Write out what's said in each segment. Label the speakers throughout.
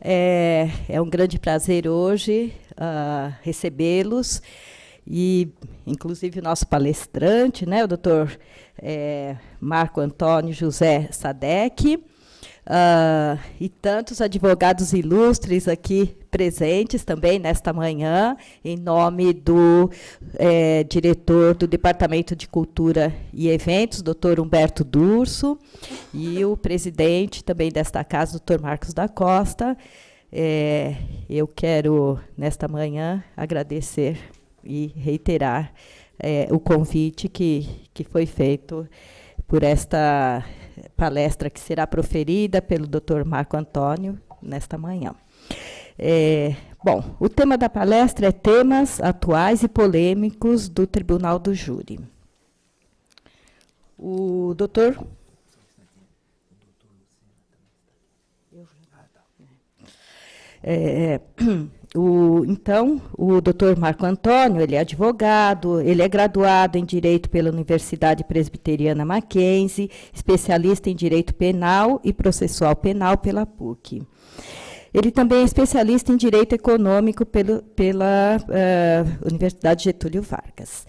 Speaker 1: É um grande prazer hoje recebê-los e, inclusive, o nosso palestrante, né, o doutor Marco Antônio José Sadek, e tantos advogados ilustres aqui presentes também nesta manhã, em nome do diretor do Departamento de Cultura e Eventos, doutor Humberto Durso, e o presidente também desta casa, doutor Marcos da Costa. Eu quero, nesta manhã, agradecer e reiterar o convite que foi feito por esta palestra que será proferida pelo Dr. Marco Antônio nesta manhã. Bom, o tema da palestra é temas atuais e polêmicos do Tribunal do Júri. O doutor... Então, o doutor Marco Antônio, ele é advogado, ele é graduado em Direito pela Universidade Presbiteriana Mackenzie, especialista em Direito Penal e Processual Penal pela PUC. Ele também é especialista em Direito Econômico pela Universidade Getúlio Vargas.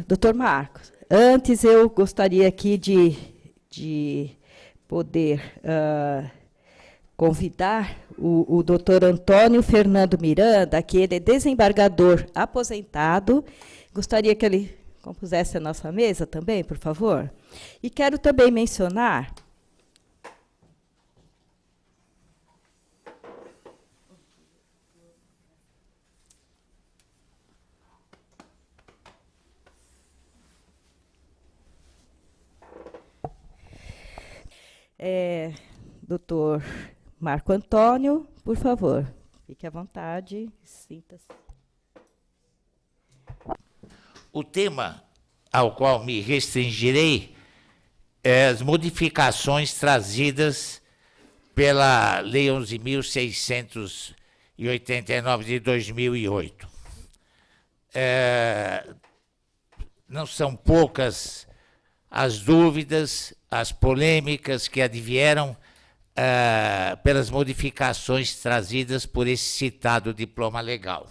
Speaker 1: Doutor Marcos, antes eu gostaria aqui de poder convidar o doutor Antônio Fernando Miranda, que ele é desembargador aposentado. Gostaria que ele compusesse a nossa mesa também, por favor. E quero também mencionar... doutor Marco Antônio, por favor, fique à vontade, sinta-se.
Speaker 2: O tema ao qual me restringirei é as modificações trazidas pela Lei 11.689 de 2008. Não são poucas as dúvidas, as polêmicas que advieram pelas modificações trazidas por esse citado diploma legal.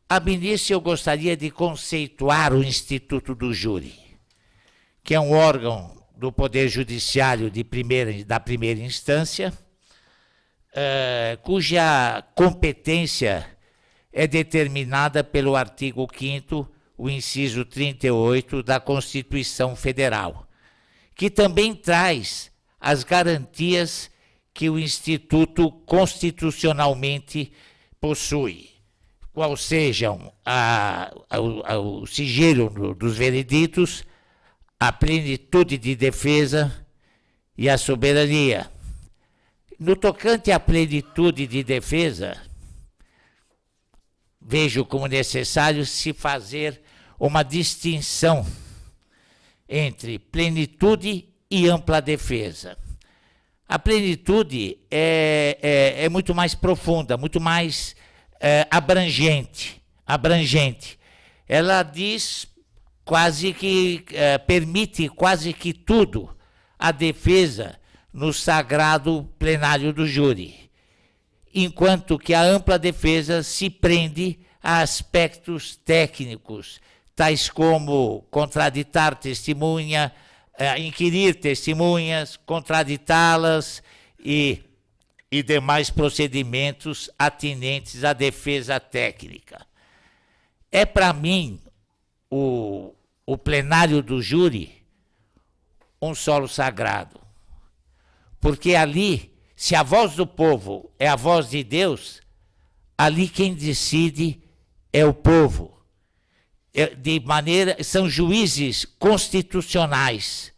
Speaker 2: A início, eu gostaria de conceituar o Instituto do Júri, que é um órgão do Poder Judiciário da primeira instância, cuja competência é determinada pelo artigo 5º, o inciso 38 da Constituição Federal, que também traz as garantias que o Instituto constitucionalmente possui, qual sejam o sigilo dos vereditos, a plenitude de defesa e a soberania. No tocante à plenitude de defesa, vejo como necessário se fazer uma distinção entre plenitude e ampla defesa. A plenitude é muito mais profunda, muito mais abrangente. Ela diz quase que, permite quase que tudo a defesa no sagrado plenário do júri, enquanto que a ampla defesa se prende a aspectos técnicos, tais como contraditar testemunha, inquirir testemunhas, contraditá-las e demais procedimentos atinentes à defesa técnica. É, para mim, o plenário do júri um solo sagrado, porque ali, se a voz do povo é a voz de Deus, ali quem decide é o povo. São juízes constitucionais,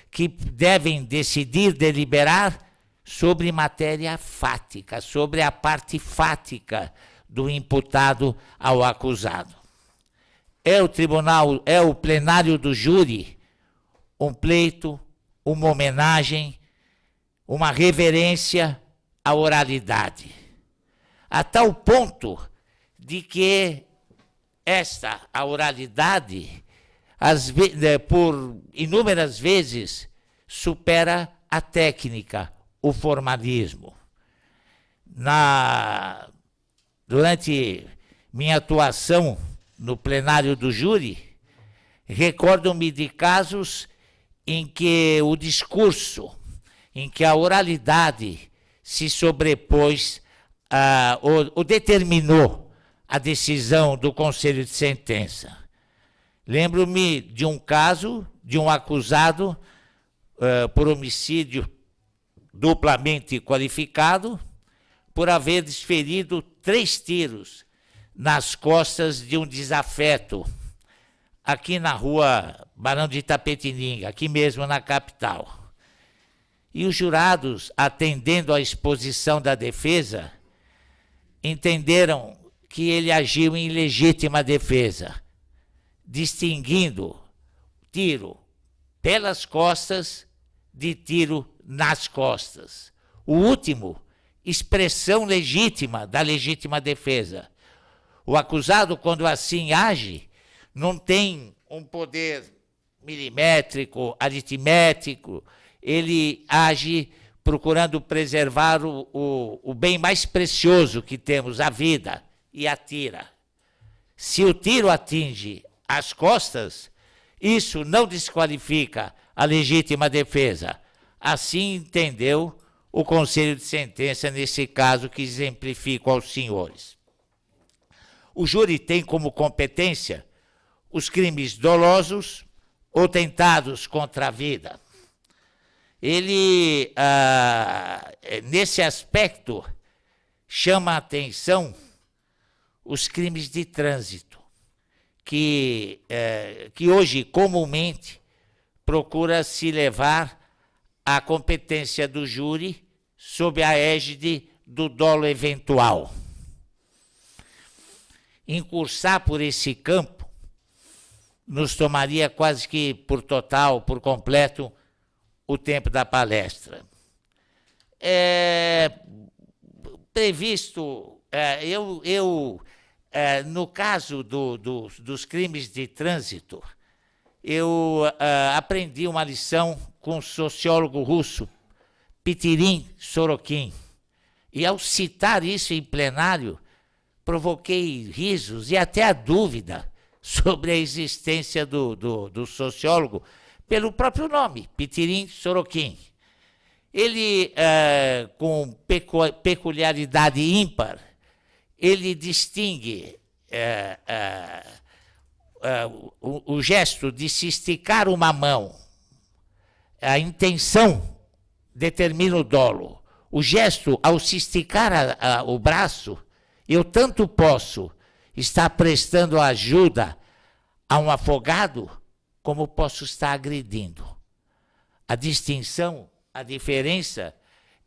Speaker 2: que devem decidir, deliberar sobre matéria fática, sobre a parte fática do imputado ao acusado. É o plenário do júri um pleito, uma homenagem, uma reverência à oralidade, a tal ponto de que a oralidade, por inúmeras vezes, supera a técnica, o formalismo. Durante minha atuação no plenário do júri, recordo-me de casos em que o discurso, em que a oralidade se sobrepôs ou determinou a decisão do conselho de sentença. Lembro-me de um caso de um acusado por homicídio duplamente qualificado, por haver desferido 3 tiros nas costas de um desafeto, aqui na rua Barão de Itapetininga, aqui mesmo na capital. E os jurados, atendendo à exposição da defesa, entenderam que ele agiu em legítima defesa, distinguindo tiro pelas costas de tiro nas costas. O último, expressão legítima da legítima defesa. O acusado, quando assim age, não tem um poder milimétrico, aritmético, ele age procurando preservar o bem mais precioso que temos, a vida, e atira. Se o tiro atinge as costas, isso não desqualifica a legítima defesa. Assim entendeu o conselho de sentença nesse caso que exemplifico aos senhores. O júri tem como competência os crimes dolosos ou tentados contra a vida. Ele, nesse aspecto, chama a atenção os crimes de trânsito, que hoje comumente procura se levar à competência do júri sob a égide do dolo eventual. Incursar por esse campo nos tomaria quase que por completo, o tempo da palestra. No caso dos crimes de trânsito, eu aprendi uma lição com o sociólogo russo, Pitirim Sorokin. E ao citar isso em plenário, provoquei risos e até a dúvida sobre a existência do sociólogo pelo próprio nome, Pitirim Sorokin. Ele, com peculiaridade ímpar, ele distingue o gesto de se esticar uma mão, a intenção determina o dolo. O gesto, ao se esticar o braço, eu tanto posso estar prestando ajuda a um afogado, como posso estar agredindo. A distinção, a diferença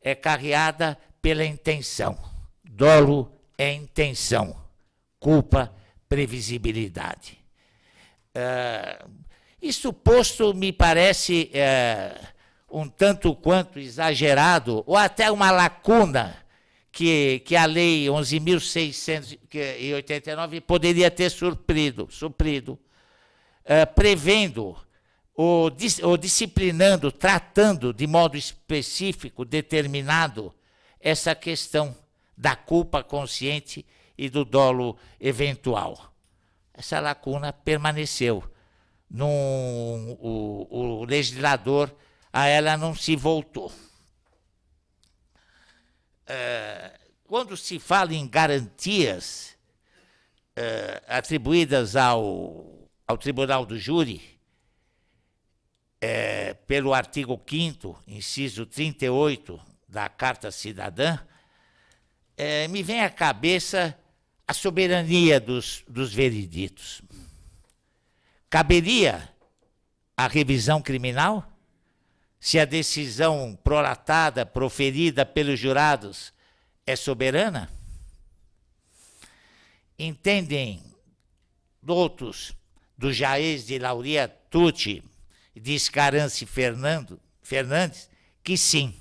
Speaker 2: é carreada pela intenção. Dolo é intenção, culpa, previsibilidade. Isso posto me parece um tanto quanto exagerado, ou até uma lacuna que a Lei 11.689 poderia ter suprido, prevendo ou disciplinando, tratando de modo específico, determinado, essa questão da culpa consciente e do dolo eventual. Essa lacuna permaneceu. O legislador a ela não se voltou. Quando se fala em garantias atribuídas ao Tribunal do Júri, pelo artigo 5º, inciso 38 da Carta Cidadã, me vem à cabeça a soberania dos vereditos. Caberia a revisão criminal se a decisão prolatada, proferida pelos jurados, é soberana? Entendem doutos do Jaez de Lauria Tucci e de Escarance Fernandes que sim.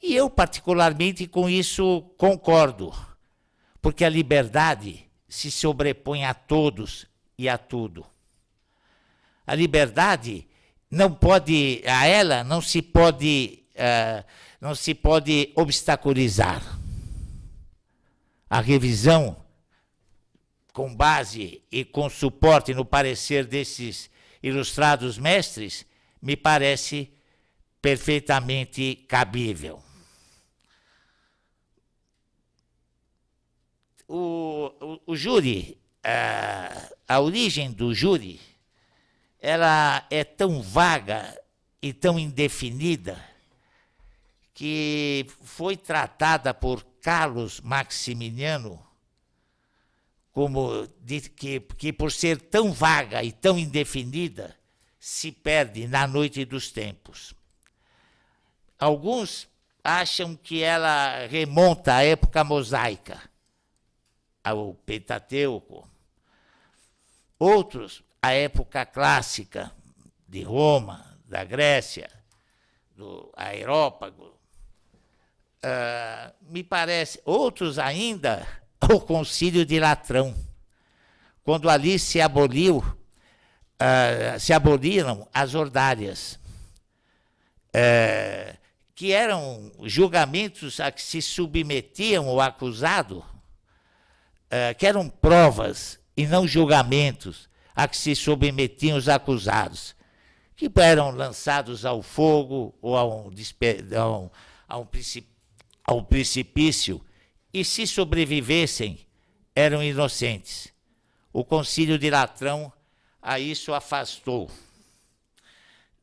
Speaker 2: E eu, particularmente, com isso concordo, porque a liberdade se sobrepõe a todos e a tudo. A liberdade a ela não se pode obstaculizar. A revisão, com base e com suporte no parecer desses ilustrados mestres, me parece perfeitamente cabível. O júri, a origem do júri, ela é tão vaga e tão indefinida que foi tratada por Carlos Maximiliano como que por ser tão vaga e tão indefinida, se perde na noite dos tempos. Alguns acham que ela remonta à época mosaica, ao Pentateuco. Outros, à época clássica de Roma, da Grécia, do Aerópago. Me parece, outros ainda, o Concílio de Latrão, quando ali se aboliram as ordárias, que eram julgamentos a que se submetiam o acusado, que eram provas e não julgamentos a que se submetiam os acusados, que eram lançados ao fogo ou a um precipício, e se sobrevivessem, eram inocentes. O Concílio de Latrão a isso afastou.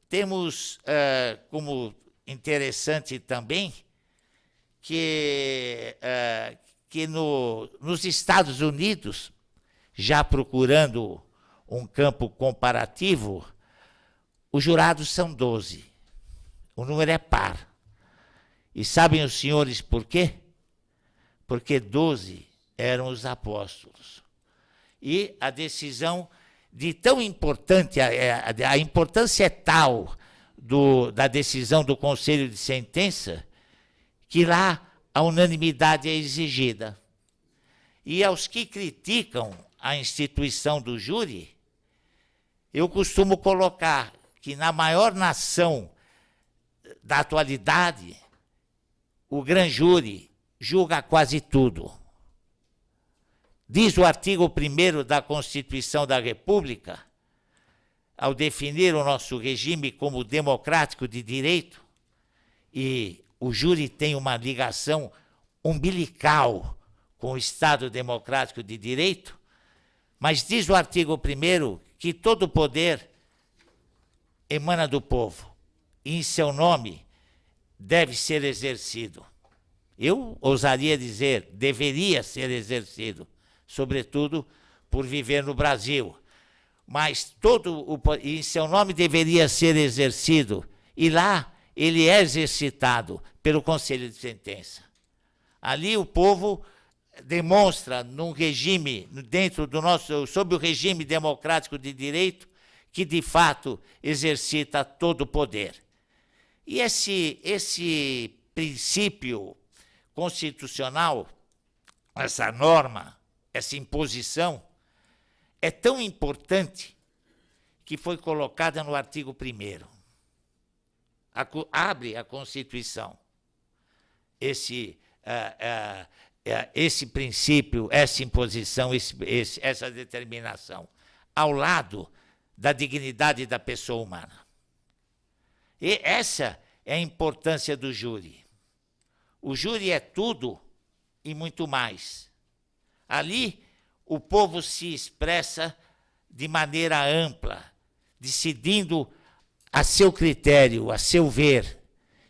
Speaker 2: Temos como interessante também que nos Estados Unidos, já procurando um campo comparativo, os jurados são 12. O número é par. E sabem os senhores por quê? Porque 12 eram os apóstolos. E a decisão de tão importante, a importância é tal da decisão do Conselho de Sentença, que lá a unanimidade é exigida. E aos que criticam a instituição do júri, eu costumo colocar que na maior nação da atualidade, o Gran Júri julga quase tudo. Diz o artigo 1º da Constituição da República, ao definir o nosso regime como democrático de direito, e o júri tem uma ligação umbilical com o Estado democrático de direito, mas diz o artigo 1º que todo poder emana do povo e em seu nome deve ser exercido. Eu ousaria dizer, deveria ser exercido, sobretudo por viver no Brasil. Mas em seu nome deveria ser exercido, e lá ele é exercitado pelo Conselho de Sentença. Ali o povo demonstra num regime, sob o regime democrático de direito, que de fato exercita todo o poder. E esse princípio constitucional, essa norma, essa imposição, é tão importante que foi colocada no artigo 1º. Abre a Constituição esse princípio, essa imposição, essa determinação, ao lado da dignidade da pessoa humana. E essa é a importância do júri. O júri é tudo e muito mais. Ali, o povo se expressa de maneira ampla, decidindo a seu critério, a seu ver,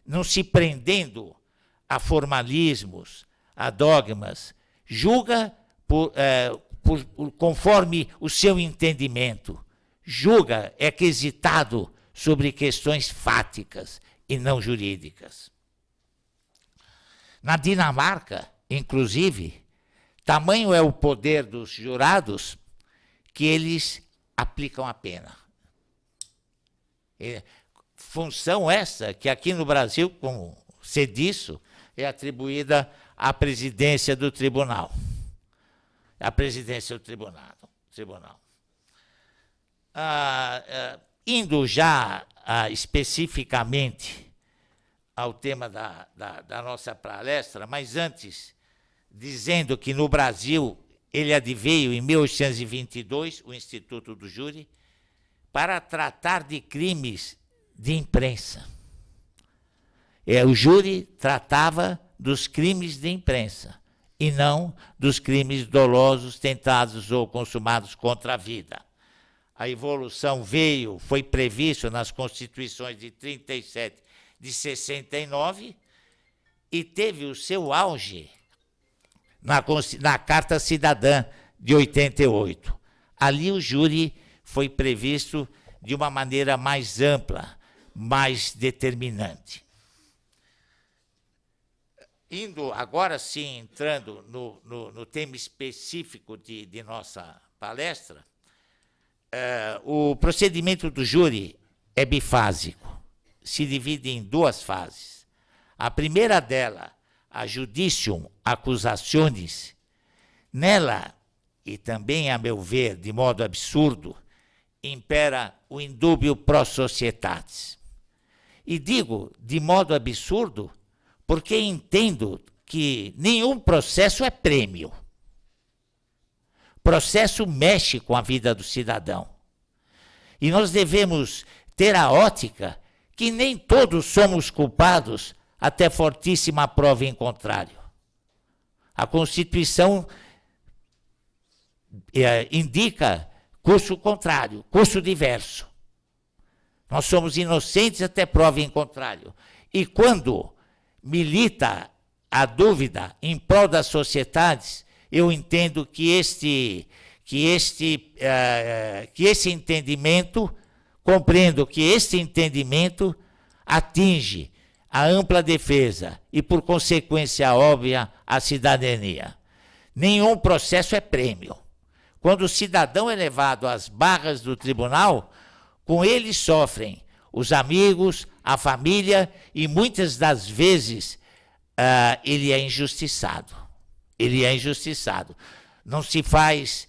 Speaker 2: não se prendendo a formalismos, a dogmas, julga conforme o seu entendimento, julga, é quesitado sobre questões fáticas e não jurídicas. Na Dinamarca, inclusive, tamanho é o poder dos jurados que eles aplicam a pena. Função essa que aqui no Brasil, como sei disso, é atribuída à presidência do tribunal. A presidência do tribunal. Indo já especificamente ao tema da nossa palestra, mas antes, dizendo que no Brasil ele adveio em 1822, o Instituto do Júri, para tratar de crimes de imprensa. O júri tratava dos crimes de imprensa e não dos crimes dolosos, tentados ou consumados contra a vida. A evolução foi previsto nas constituições de 37, de 69, e teve o seu auge na Carta Cidadã de 88. Ali o júri foi previsto de uma maneira mais ampla, mais determinante. Indo agora sim, entrando no tema específico de nossa palestra, o procedimento do júri é bifásico, se divide em duas fases. A primeira dela, a judicium accusationis, nela, e também, a meu ver, de modo absurdo, impera o indúbio pro societatis. E digo de modo absurdo porque entendo que nenhum processo é prêmio. Processo mexe com a vida do cidadão. E nós devemos ter a ótica que nem todos somos culpados até fortíssima prova em contrário. A Constituição indica curso contrário, curso diverso. Nós somos inocentes até prova em contrário. E quando milita a dúvida em prol das sociedades, eu entendo que esse entendimento, compreendo que esse entendimento atinge a ampla defesa e, por consequência óbvia, a cidadania. Nenhum processo é prêmio. Quando o cidadão é levado às barras do tribunal, com ele sofrem os amigos, a família, e muitas das vezes ele é injustiçado. Ele é injustiçado. Não se faz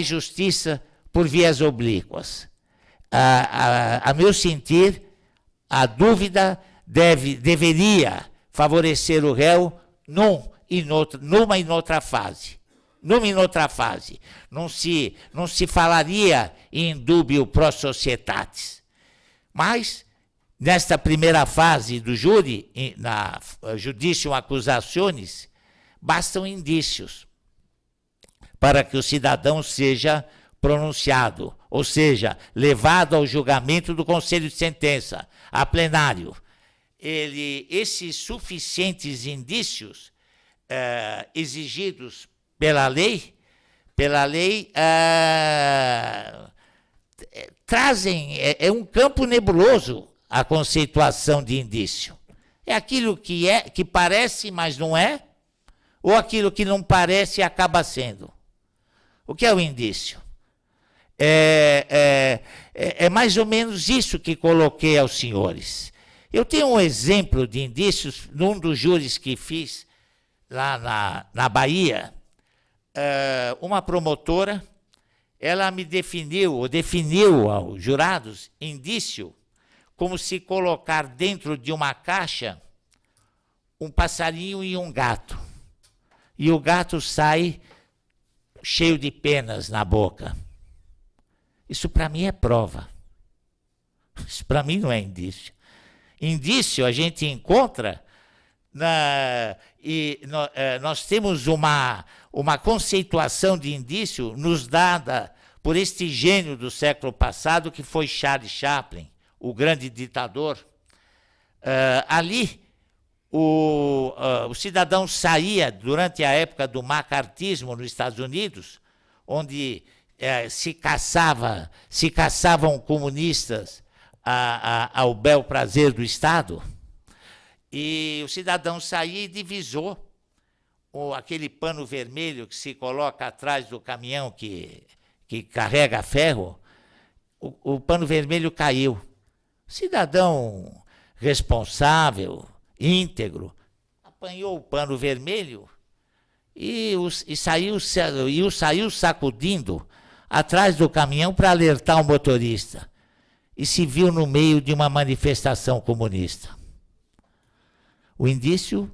Speaker 2: justiça por vias oblíquas. A meu sentir, a dúvida deveria favorecer o réu numa e noutra fase. Numa e noutra fase. Não se falaria em indúbio pro societatis. Mas, nesta primeira fase do júri, na judicium accusationis, bastam indícios para que o cidadão seja pronunciado, ou seja, levado ao julgamento do Conselho de Sentença, a plenário. Esses suficientes indícios exigidos pela lei trazem, é um campo nebuloso a conceituação de indício. É aquilo que parece, mas não é, ou aquilo que não parece e acaba sendo. O que é o indício? É mais ou menos isso que coloquei aos senhores. Eu tenho um exemplo de indícios num dos júris que fiz lá na Bahia. Uma promotora, ela me definiu aos jurados, indício, como se colocar dentro de uma caixa um passarinho e um gato. E o gato sai cheio de penas na boca. Isso para mim é prova. Isso para mim não é indício. Indício a gente encontra nós temos uma conceituação de indício nos dada por este gênio do século passado, que foi Charles Chaplin, o grande ditador. Ali, o cidadão saía, durante a época do macartismo nos Estados Unidos, onde se caçavam comunistas ao bel prazer do Estado, e o cidadão saía e divisou aquele pano vermelho que se coloca atrás do caminhão que carrega ferro. O pano vermelho caiu. O cidadão responsável, íntegro, apanhou o pano vermelho e saiu sacudindo atrás do caminhão para alertar o motorista e se viu no meio de uma manifestação comunista. O indício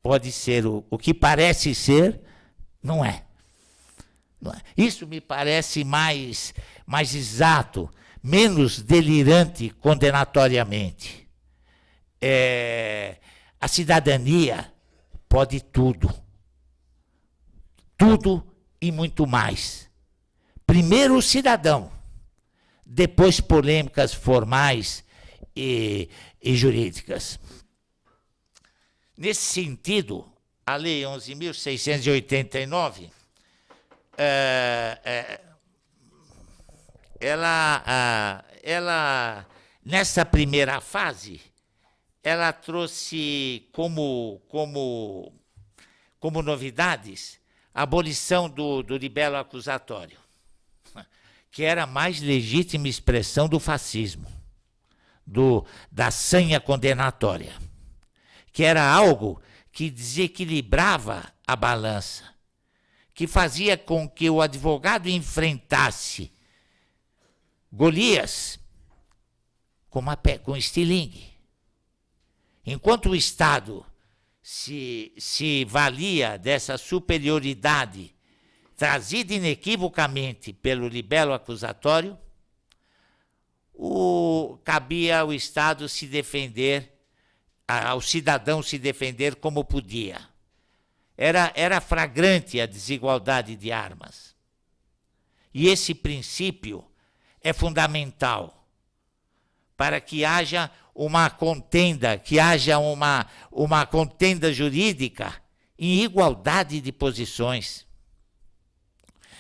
Speaker 2: pode ser o que parece ser, não é. Não é. Isso me parece mais exato, menos delirante condenatoriamente. A cidadania pode tudo. Tudo e muito mais. Primeiro o cidadão, depois polêmicas formais e jurídicas. Nesse sentido, a Lei 11.689, ela, nessa primeira fase, ela trouxe como novidades a abolição do libelo acusatório, que era a mais legítima expressão do fascismo, da sanha condenatória, que era algo que desequilibrava a balança, que fazia com que o advogado enfrentasse Golias com estilingue. Enquanto o Estado se valia dessa superioridade trazida inequivocamente pelo libelo acusatório, cabia ao Estado se defender, ao cidadão se defender como podia. Era flagrante a desigualdade de armas. E esse princípio é fundamental para que haja uma contenda, uma contenda jurídica em igualdade de posições,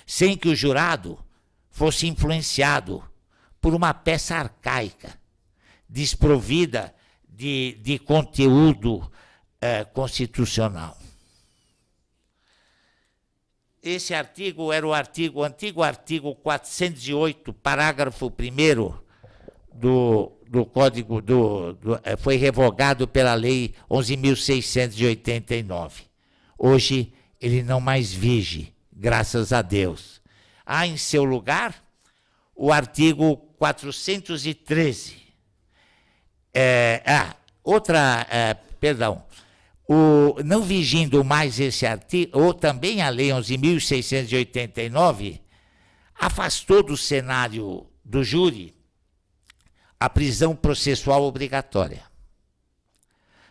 Speaker 2: sem que o jurado fosse influenciado por uma peça arcaica, desprovida de conteúdo constitucional. Esse artigo era o antigo artigo 408, parágrafo 1º do Código, foi revogado pela Lei 11.689. Hoje ele não mais vige, graças a Deus. Há em seu lugar o artigo 413. Não vigindo mais esse artigo, ou também a Lei 11.689, afastou do cenário do júri a prisão processual obrigatória.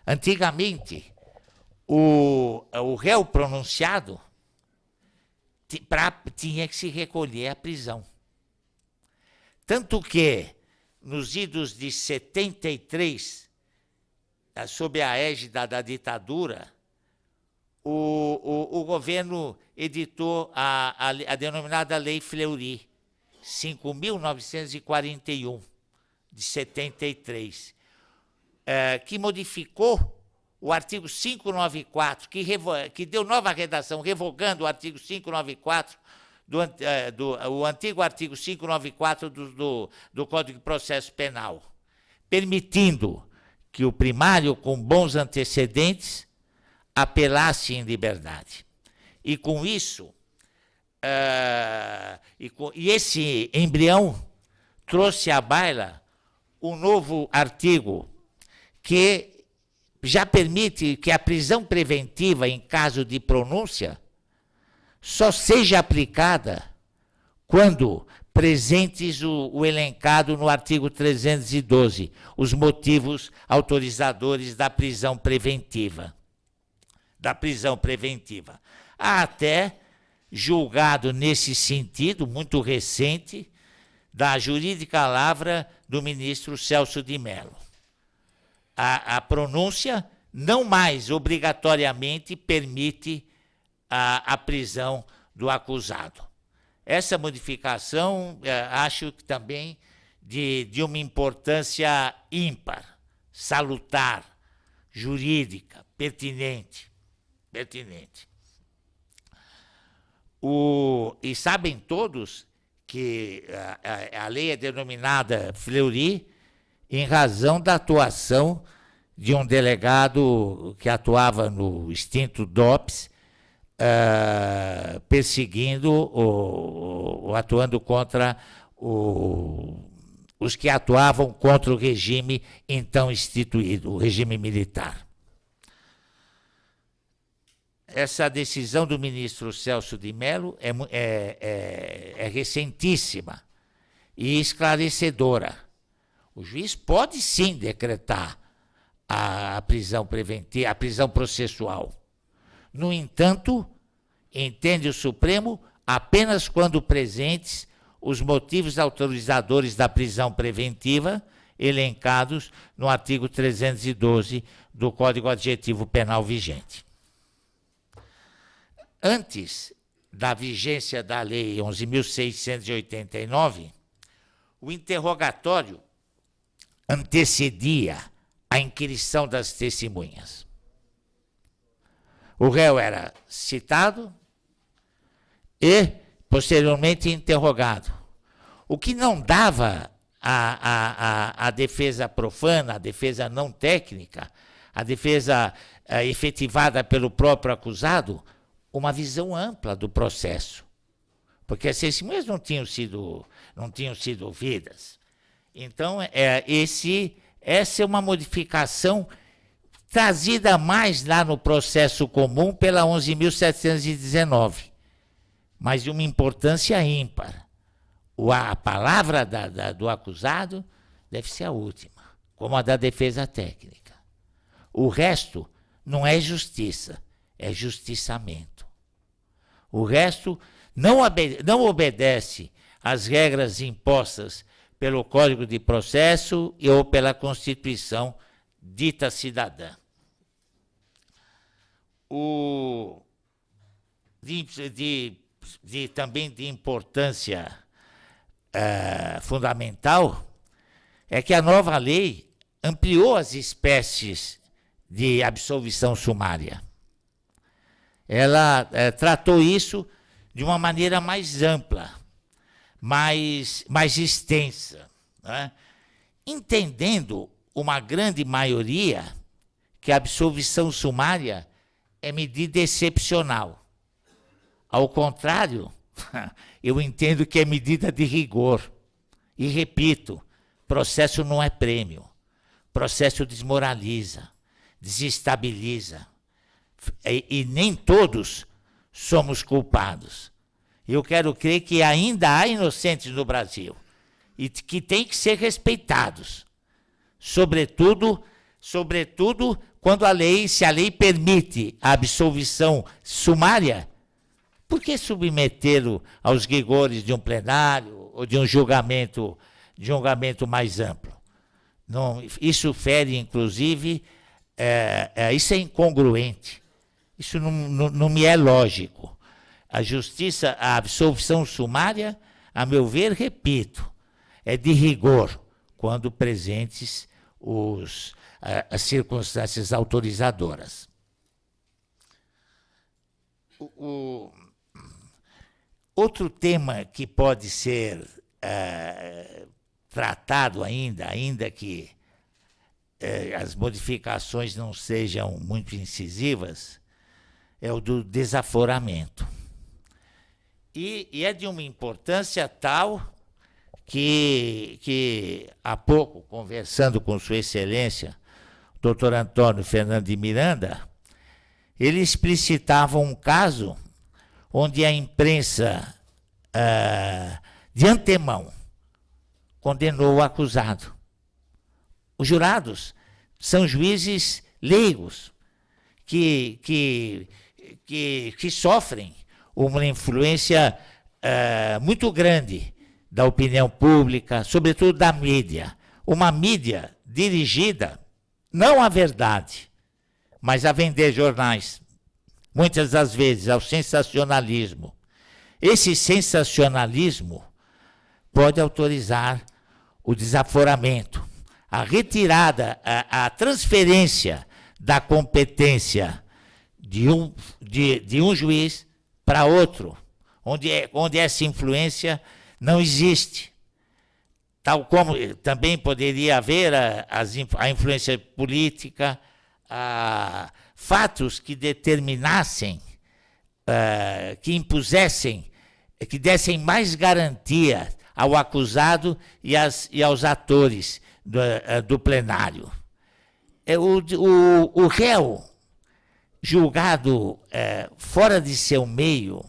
Speaker 2: Antigamente, o réu pronunciado tinha que se recolher à prisão. Tanto que, nos idos de 73, sob a égide da ditadura, o governo editou a denominada Lei Fleury, 5.941, de 73, que modificou o artigo 594, que deu nova redação, revogando o artigo 594, o antigo artigo 594 do Código de Processo Penal, permitindo que o primário, com bons antecedentes, apelasse em liberdade. E com isso, esse embrião trouxe à baila um novo artigo que já permite que a prisão preventiva em caso de pronúncia só seja aplicada quando presentes o elencado no artigo 312, os motivos autorizadores da prisão preventiva. Há até julgado nesse sentido, muito recente, da jurídica lavra do ministro Celso de Mello. A pronúncia não mais obrigatoriamente permite a prisão do acusado. Essa modificação, acho que também de uma importância ímpar, salutar, jurídica, pertinente. E sabem todos que a lei é denominada Fleury em razão da atuação de um delegado que atuava no extinto DOPS, perseguindo atuando contra os que atuavam contra o regime então instituído, o regime militar. Essa decisão do ministro Celso de Mello é recentíssima e esclarecedora. O juiz pode sim decretar a prisão preventiva, a prisão processual. No entanto, entende o Supremo apenas quando presentes os motivos autorizadores da prisão preventiva elencados no artigo 312 do Código Adjetivo Penal vigente. Antes da vigência da Lei 11.689, o interrogatório antecedia a inquirição das testemunhas. O réu era citado e, posteriormente, interrogado. O que não dava à defesa profana, à defesa não técnica, à defesa efetivada pelo próprio acusado, uma visão ampla do processo. Porque as testemunhas não tinham sido ouvidas. Então, essa é uma modificação trazida mais lá no processo comum pela 11.719, mas de uma importância ímpar. A palavra do acusado deve ser a última, como a da defesa técnica. O resto não é justiça, é justiçamento. O resto não obedece às regras impostas pelo Código de Processo ou pela Constituição dita cidadã. Também de importância fundamental é que a nova lei ampliou as espécies de absolvição sumária. Ela tratou isso de uma maneira mais ampla, mais extensa, né? Entendendo uma grande maioria que a absolvição sumária é medida excepcional. Ao contrário, eu entendo que é medida de rigor. E repito, processo não é prêmio. Processo desmoraliza, desestabiliza. E nem todos somos culpados. Eu quero crer que ainda há inocentes no Brasil e que têm que ser respeitados. Sobretudo quando se a lei permite a absolvição sumária, por que submetê-lo aos rigores de um plenário ou de um julgamento mais amplo? Não, isso fere, inclusive, isso é incongruente. Isso não me é lógico. A justiça, a absolvição sumária, a meu ver, repito, é de rigor, quando presentes as circunstâncias autorizadoras. Outro tema que pode ser tratado ainda que as modificações não sejam muito incisivas, é o do desaforamento. E é de uma importância tal que há pouco, conversando com Sua Excelência, o doutor Antônio Fernando de Miranda, ele explicitava um caso onde a imprensa, de antemão, condenou o acusado. Os jurados são juízes leigos que sofrem uma influência muito grande da opinião pública, sobretudo da mídia. Uma mídia dirigida não à verdade, mas a vender jornais, muitas das vezes ao sensacionalismo. Esse sensacionalismo pode autorizar o desaforamento, a retirada, a transferência da competência de um juiz para outro, onde essa influência não existe. Tal como também poderia haver a influência política, fatos que determinassem, que impusessem que dessem mais garantia ao acusado e aos atores do plenário. O réu julgado fora de seu meio,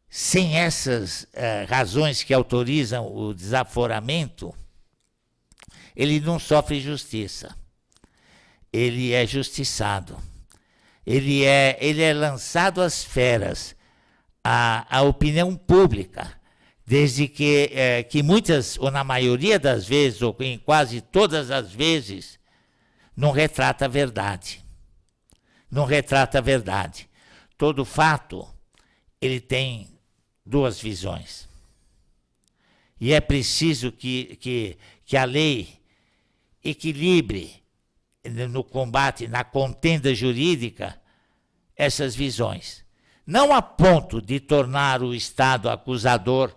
Speaker 2: sem essas razões que autorizam o desaforamento, ele não sofre justiça. Ele é justiçado. Ele é lançado às feras, à opinião pública, desde que muitas, ou na maioria das vezes, ou em quase todas as vezes, não retrata a verdade. Não retrata a verdade. Todo fato, ele tem duas visões. E é preciso que a lei equilibre no combate, na contenda jurídica, essas visões. Não a ponto de tornar o Estado acusador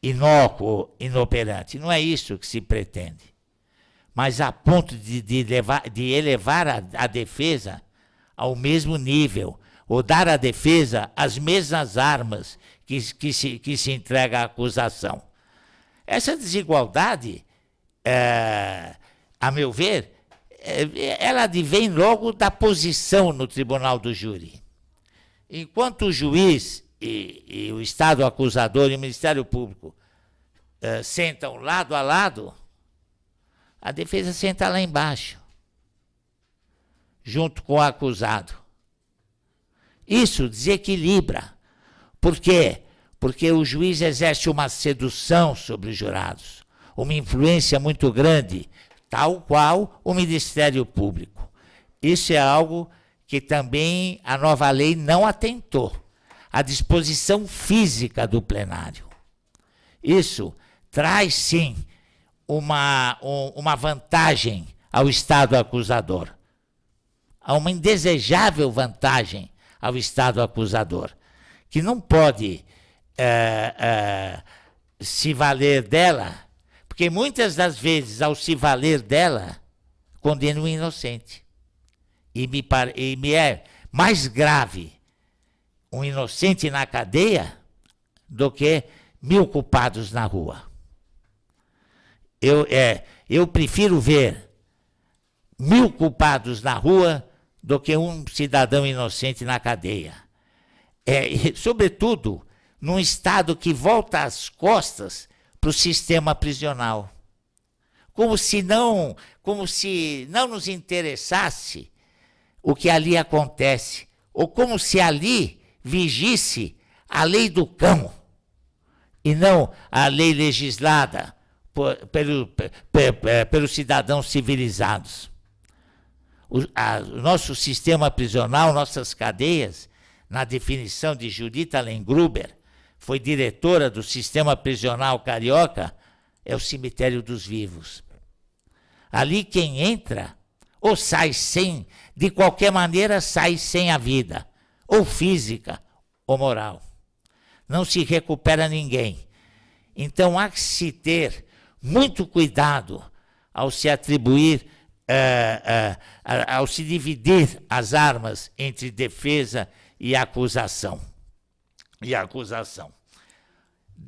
Speaker 2: inócuo, inoperante. Não é isso que se pretende. Mas a ponto de elevar a defesa ao mesmo nível, ou dar à defesa as mesmas armas que se entrega à acusação. Essa desigualdade, a meu ver, ela advém logo da posição no tribunal do júri. Enquanto o juiz e o Estado acusador e o Ministério Público sentam lado a lado, a defesa senta lá embaixo, junto com o acusado. Isso desequilibra. Por quê? Porque o juiz exerce uma sedução sobre os jurados, uma influência muito grande, tal qual o Ministério Público. Isso é algo que também a nova lei não atentou. A disposição física do plenário. Isso traz, sim, uma vantagem ao Estado acusador. Há uma indesejável vantagem ao Estado acusador, que não pode se valer dela, porque muitas das vezes, ao se valer dela, condena o inocente. E me é mais grave um inocente na cadeia do que 1000 culpados na rua. Eu prefiro ver 1000 culpados na rua do que um cidadão inocente na cadeia. Sobretudo, num Estado que volta as costas para o sistema prisional. Como se não nos interessasse o que ali acontece, ou como se ali vigisse a lei do cão, e não a lei legislada pelos cidadãos civilizados. O nosso sistema prisional, nossas cadeias, na definição de Judith Allen-Gruber, foi diretora do sistema prisional carioca, é o cemitério dos vivos. Ali quem entra, ou sai sem, de qualquer maneira sai sem a vida, ou física ou moral. Não se recupera ninguém. Então há que se ter muito cuidado ao se atribuir, ao se dividir as armas entre defesa e acusação.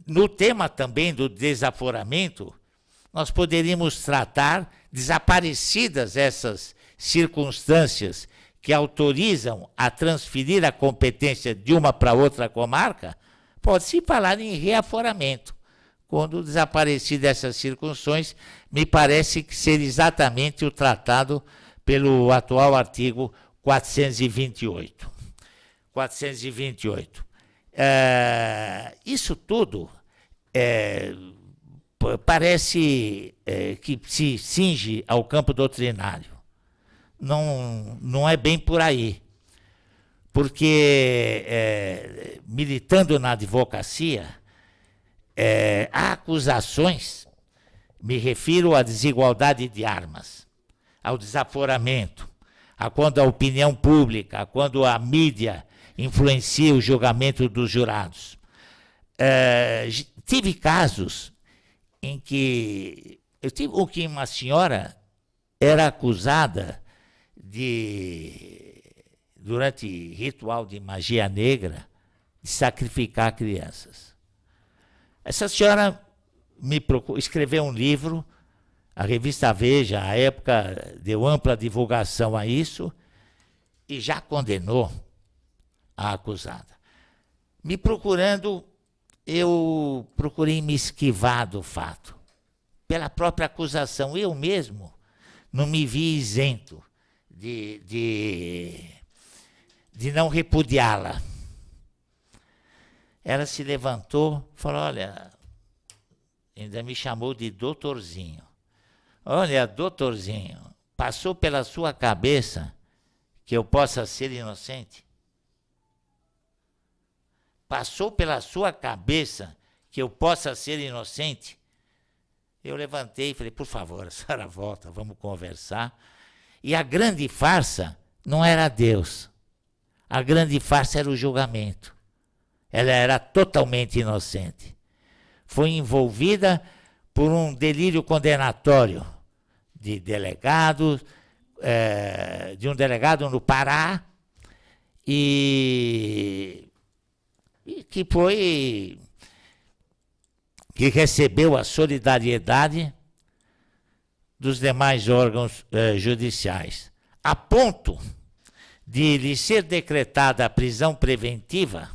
Speaker 2: No tema também do desaforamento, nós poderíamos tratar, desaparecidas essas circunstâncias que autorizam a transferir a competência de uma para outra comarca, pode-se falar em reaforamento. Quando desaparecidas essas circunstâncias, me parece que ser exatamente o tratado pelo atual artigo 428. 428. Isso tudo parece que se cinge ao campo doutrinário. Não é bem por aí. Porque, militando na advocacia, há acusações, me refiro à desigualdade de armas, ao desaforamento, a quando a opinião pública, a quando a mídia influencia o julgamento dos jurados. Tive casos em que uma durante ritual de magia negra, de sacrificar crianças. Essa senhora escreveu um livro, a revista Veja, à época, deu ampla divulgação a isso, e já condenou a acusada. Me procurando, eu procurei me esquivar do fato, pela própria acusação. Eu mesmo não me vi isento de não repudiá-la. Ela se levantou, falou, olha, ainda me chamou de doutorzinho. Olha, doutorzinho, passou pela sua cabeça que eu possa ser inocente? Passou pela sua cabeça que eu possa ser inocente? Eu levantei e falei, por favor, a senhora volta, vamos conversar. E a grande farsa não era Deus. A grande farsa era o julgamento. Ela era totalmente inocente. Foi envolvida por um delírio condenatório de um delegado no Pará, e que recebeu a solidariedade dos demais órgãos judiciais, a ponto de lhe ser decretada a prisão preventiva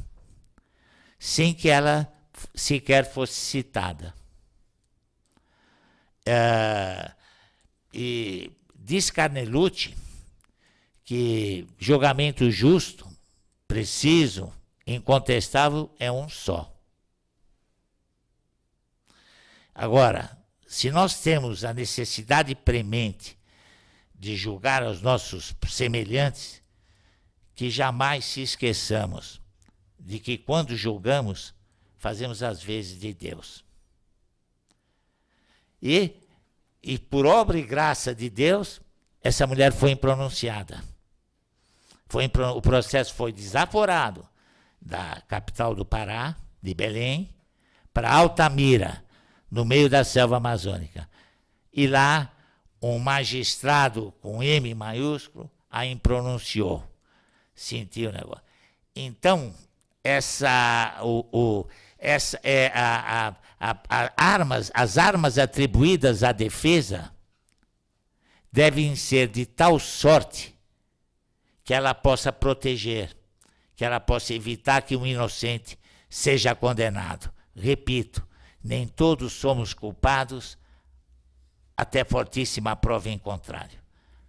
Speaker 2: sem que ela sequer fosse citada. E diz Carnelucci que julgamento justo, preciso, incontestável é um só. Agora, se nós temos a necessidade premente de julgar os nossos semelhantes, que jamais se esqueçamos de que quando julgamos, fazemos as vezes de Deus. E por obra e graça de Deus, essa mulher foi impronunciada. O processo foi desaforado da capital do Pará, de Belém, para Altamira, no meio da selva amazônica. E lá, um magistrado com M maiúsculo a sentiu o negócio. Então, as armas atribuídas à defesa devem ser de tal sorte que ela possa proteger, que ela possa evitar que um inocente seja condenado. Repito, nem todos somos culpados, até fortíssima prova em contrário.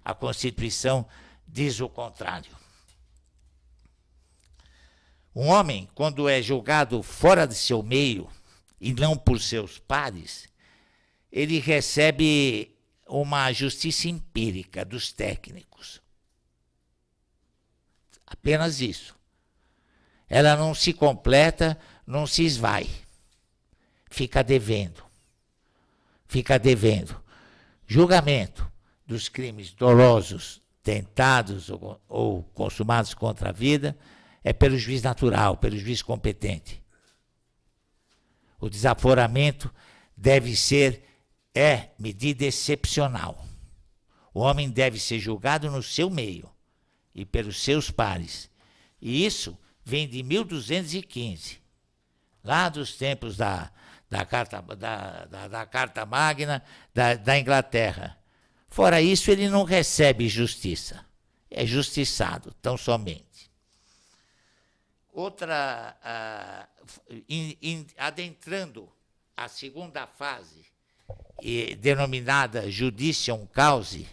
Speaker 2: A Constituição diz o contrário. Um homem, quando é julgado fora de seu meio, e não por seus pares, ele recebe uma justiça empírica dos técnicos. Apenas isso. Ela não se completa, não se esvai. Fica devendo. Fica devendo. Julgamento dos crimes dolosos, tentados ou consumados contra a vida é pelo juiz natural, pelo juiz competente. O desaforamento é medida excepcional. O homem deve ser julgado no seu meio e pelos seus pares. E isso vem de 1215, lá dos tempos da Carta Magna da Inglaterra. Fora isso, ele não recebe justiça. É justiçado, tão somente. Adentrando a segunda fase, denominada Judicium Causae,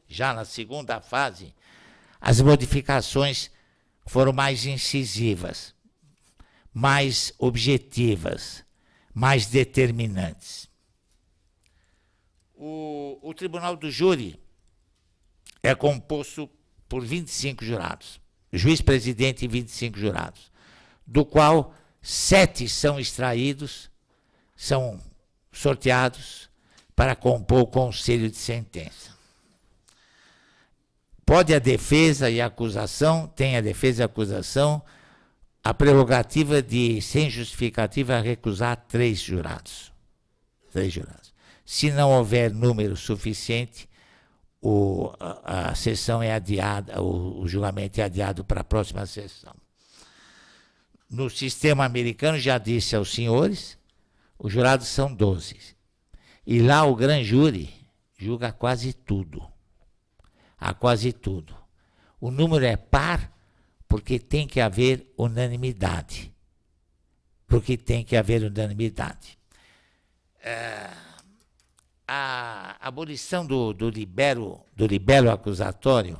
Speaker 2: já na segunda fase, as modificações foram mais incisivas, mais objetivas, mais determinantes. O Tribunal do Júri é composto por 25 jurados, juiz-presidente e 25 jurados, do qual 7 são extraídos, são sorteados para compor o conselho de sentença. Pode a defesa e a acusação, tem a defesa e a acusação, a prerrogativa de, sem justificativa, recusar 3 jurados. 3 jurados. Se não houver número suficiente, a sessão é adiada, o julgamento é adiado para a próxima sessão. No sistema americano, já disse aos senhores, os jurados são 12. E lá o grand júri julga quase tudo. A quase tudo. O número é par porque tem que haver unanimidade. Porque tem que haver unanimidade. A abolição do libelo acusatório,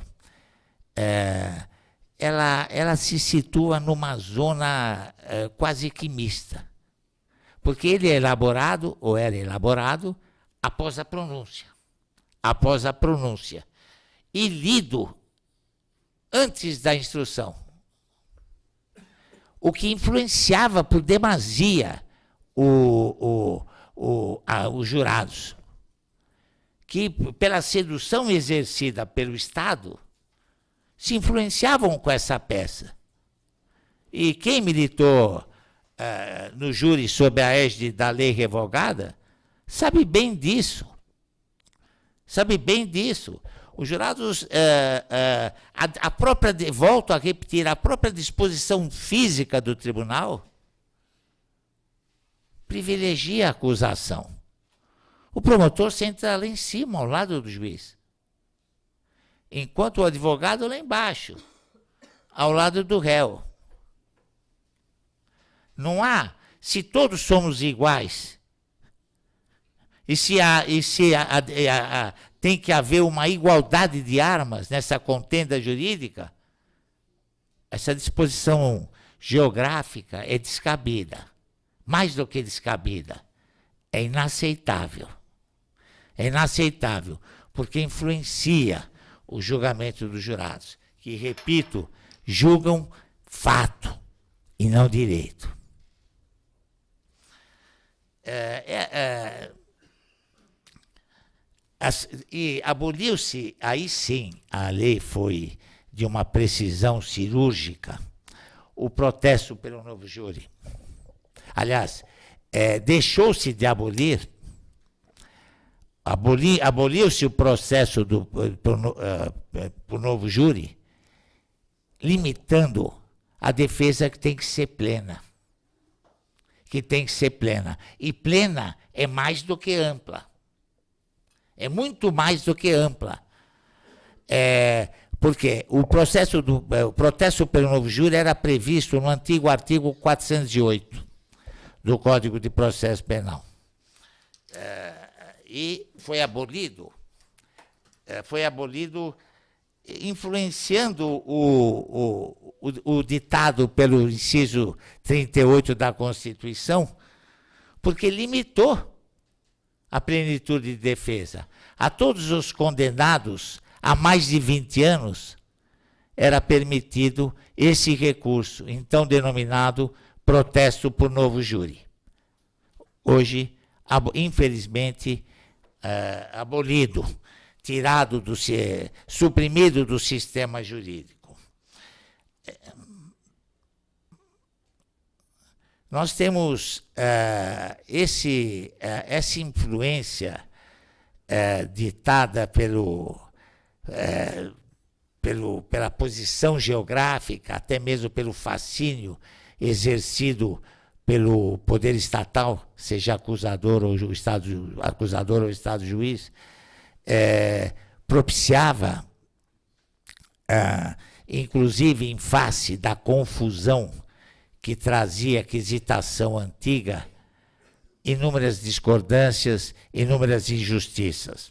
Speaker 2: ela se situa numa zona quase que mista. Porque ele é elaborado, ou era elaborado, após a pronúncia. Após a pronúncia. E lido antes da instrução. O que influenciava por demasia os jurados, que pela sedução exercida pelo Estado, se influenciavam com essa peça. E quem militou no júri sob a égide da lei revogada sabe bem disso. Sabe bem disso. Os jurados, volto a repetir, a própria disposição física do tribunal privilegia a acusação. O promotor senta lá em cima, ao lado do juiz. Enquanto o advogado lá embaixo, ao lado do réu. Não há, se todos somos iguais, tem que haver uma igualdade de armas nessa contenda jurídica, essa disposição geográfica é descabida. Mais do que descabida, é inaceitável. É inaceitável, porque influencia o julgamento dos jurados, que, repito, julgam fato e não direito. E aboliu-se, aí sim, a lei foi de uma precisão cirúrgica, o protesto pelo novo júri. Aliás, deixou-se de aboliu-se o processo por novo júri, limitando a defesa que tem que ser plena. Que tem que ser plena. E plena é mais do que ampla. É muito mais do que ampla. Porque o protesto pelo novo júri era previsto no antigo artigo 408 do Código de Processo Penal. E foi abolido influenciando o ditado pelo inciso 38 da Constituição, porque limitou a plenitude de defesa. A todos os condenados há mais de 20 anos era permitido esse recurso, então denominado protesto por novo júri. Hoje, infelizmente, abolido, tirado suprimido do sistema jurídico. Nós temos essa influência ditada pela posição geográfica, até mesmo pelo fascínio exercido pelo poder estatal, seja acusador ou Estado juiz, propiciava, inclusive em face da confusão que trazia a quisitação antiga, inúmeras discordâncias, inúmeras injustiças.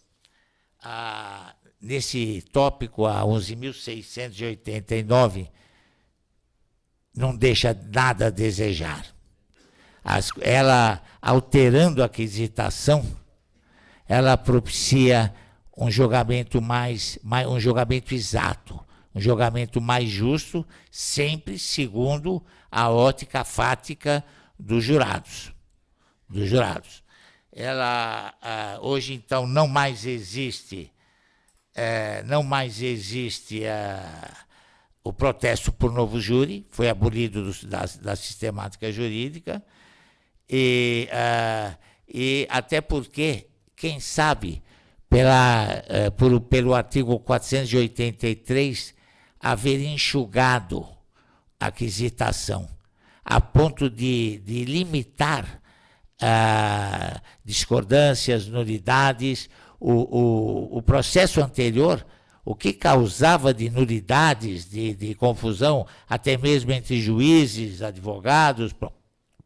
Speaker 2: Nesse tópico, a 11.689, não deixa nada a desejar. Ela, alterando a quisitação, ela propicia um julgamento um julgamento exato, um julgamento mais justo, sempre segundo a ótica fática dos jurados. Ela, hoje, então, não mais existe o protesto por novo júri, foi abolido da sistemática jurídica, e até porque, quem sabe, pelo artigo 483, haver enxugado a quisitação, a ponto de limitar discordâncias, nulidades. O processo anterior, o que causava de nulidades, de confusão, até mesmo entre juízes, advogados,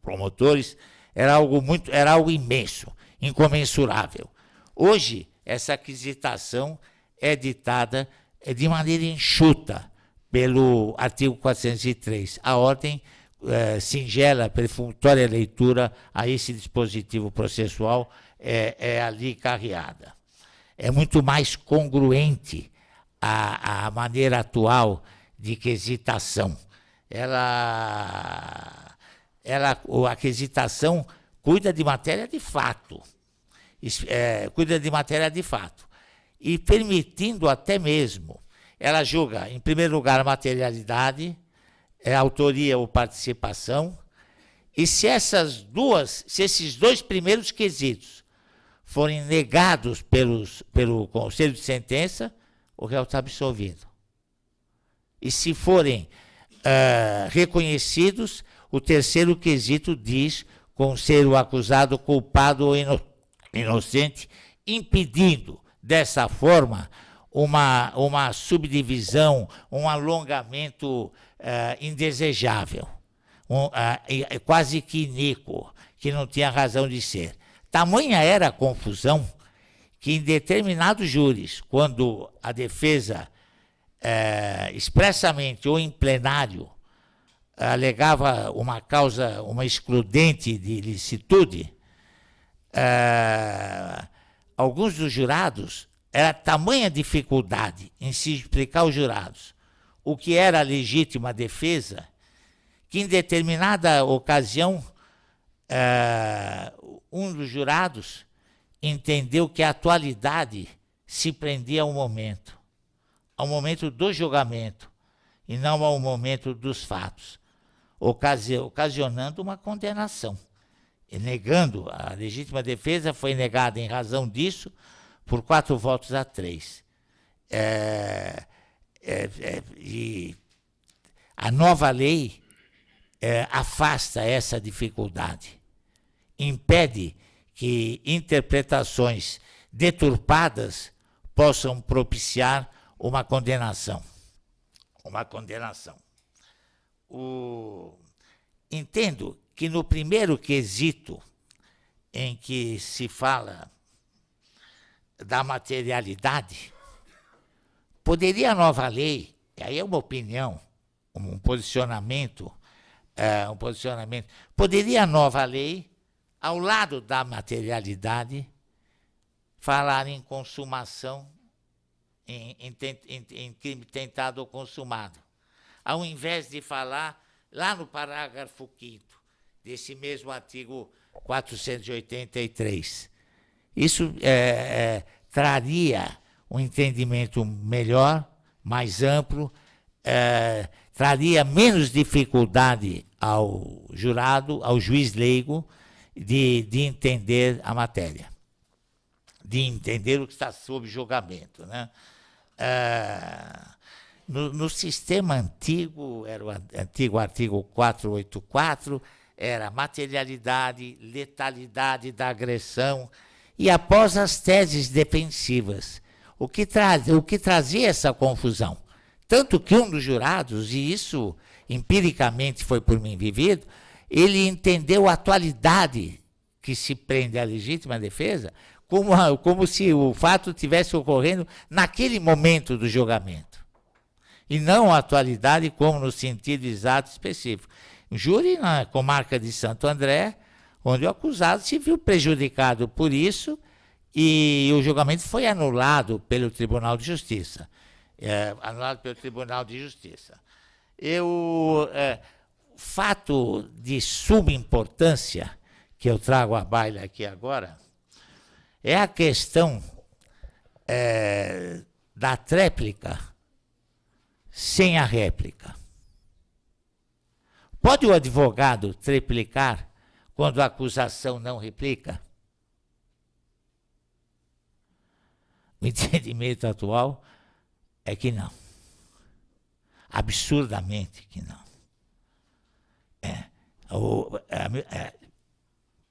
Speaker 2: promotores, era algo imenso, incomensurável. Hoje, essa quisitação é ditada de maneira enxuta pelo artigo 403. A ordem singela, perfunctória leitura a esse dispositivo processual é ali carreada. É muito mais congruente a maneira atual de quisitação. A quisitação cuida de matéria de fato, e permitindo até mesmo, ela julga, em primeiro lugar, a materialidade, autoria ou participação, e se esses dois primeiros quesitos forem negados pelo Conselho de Sentença, o réu está absolvido. E se forem reconhecidos, o terceiro quesito diz com ser o acusado culpado ou inocente, impedindo, dessa forma, uma subdivisão, um alongamento indesejável, quase que iníquo, que não tinha razão de ser. Tamanha era a confusão que em determinados júris, quando a defesa expressamente ou em plenário alegava uma causa, uma excludente de ilicitude, alguns dos jurados, era tamanha dificuldade em se explicar aos jurados o que era a legítima defesa, que em determinada ocasião um dos jurados entendeu que a atualidade se prendia ao momento do julgamento, e não ao momento dos fatos, ocasionando uma condenação. E negando a legítima defesa, foi negada em razão disso por 4-3. E a nova lei afasta essa dificuldade, impede que interpretações deturpadas possam propiciar uma condenação. Entendo que no primeiro quesito em que se fala da materialidade, poderia a nova lei, e aí é uma opinião, um posicionamento, poderia a nova lei, ao lado da materialidade, falar em consumação, em crime tentado ou consumado, ao invés de falar lá no parágrafo 5º desse mesmo artigo 483. Isso traria um entendimento melhor, mais amplo, traria menos dificuldade ao jurado, ao juiz leigo, de entender a matéria, de entender o que está sob julgamento, né? No sistema antigo, era o antigo artigo 484, era materialidade, letalidade da agressão, e após as teses defensivas, o que trazia essa confusão. Tanto que um dos jurados, e isso empiricamente foi por mim vivido, ele entendeu a atualidade que se prende à legítima defesa como se o fato estivesse ocorrendo naquele momento do julgamento, e não a atualidade como no sentido exato específico. Júri na comarca de Santo André, onde o acusado se viu prejudicado por isso, e o julgamento foi anulado pelo Tribunal de Justiça. Fato de suma importância que eu trago à baila aqui agora é a questão da tréplica sem a réplica. Pode o advogado triplicar quando a acusação não replica? O entendimento atual é que não. Absurdamente que não.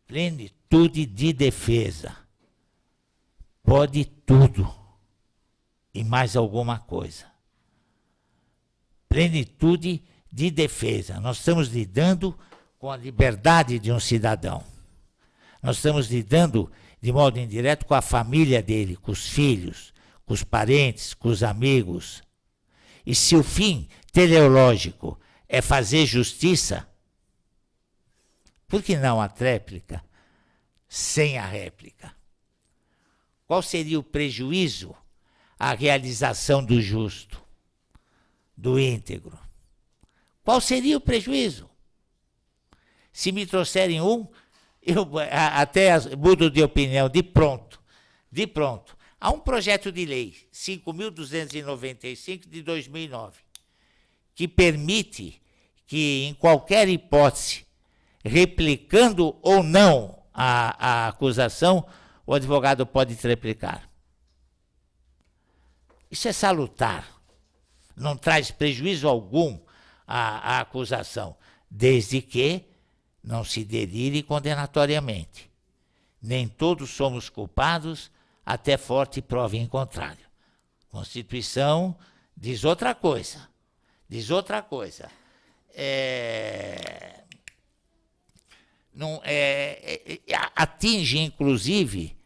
Speaker 2: Plenitude de defesa. Pode tudo. E mais alguma coisa. Plenitude de defesa. Nós estamos lidando com a liberdade de um cidadão. Nós estamos lidando de modo indireto com a família dele, com os filhos, com os parentes, com os amigos. E se o fim teleológico é fazer justiça, por que não a tréplica sem a réplica? Qual seria o prejuízo à realização do justo, do íntegro? Qual seria o prejuízo? Se me trouxerem um, eu até mudo de opinião, de pronto. Há um projeto de lei, 5.295 de 2009, que permite que, em qualquer hipótese, replicando ou não a acusação, o advogado pode triplicar. Isso é salutar. Não traz prejuízo algum à acusação, desde que não se delire condenatoriamente. Nem todos somos culpados, até forte prova em contrário. Constituição diz outra coisa. Atinge, inclusive,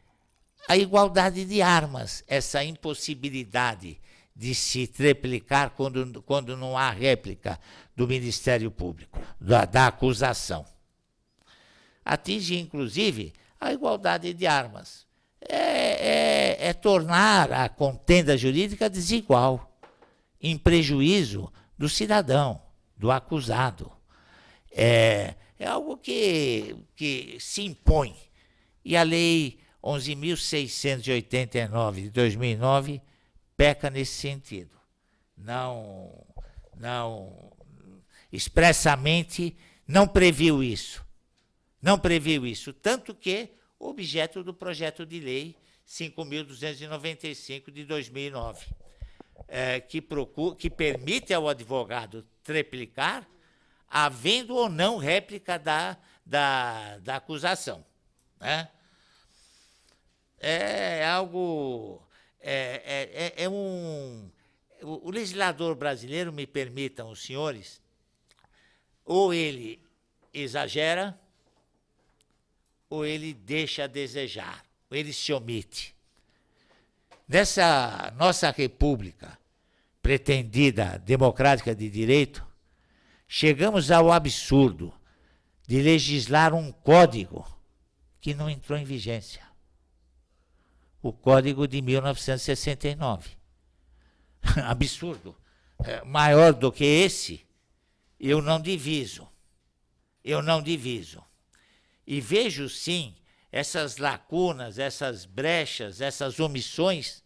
Speaker 2: a igualdade de armas, essa impossibilidade de se triplicar quando não há réplica do Ministério Público, da acusação. Atinge, inclusive, a igualdade de armas. É tornar a contenda jurídica desigual, em prejuízo do cidadão, do acusado. É algo que se impõe. E a Lei 11.689 de 2009 peca nesse sentido. Não expressamente não previu isso. Tanto que o objeto do projeto de lei 5.295 de 2009, que permite ao advogado triplicar, havendo ou não réplica da acusação. Né? O legislador brasileiro, me permitam os senhores, ou ele exagera, ou ele deixa a desejar, ou ele se omite. Nessa nossa república pretendida democrática de direito, chegamos ao absurdo de legislar um código que não entrou em vigência. O Código de 1969. Absurdo. Maior do que esse, eu não diviso. E vejo, sim, essas lacunas, essas brechas, essas omissões,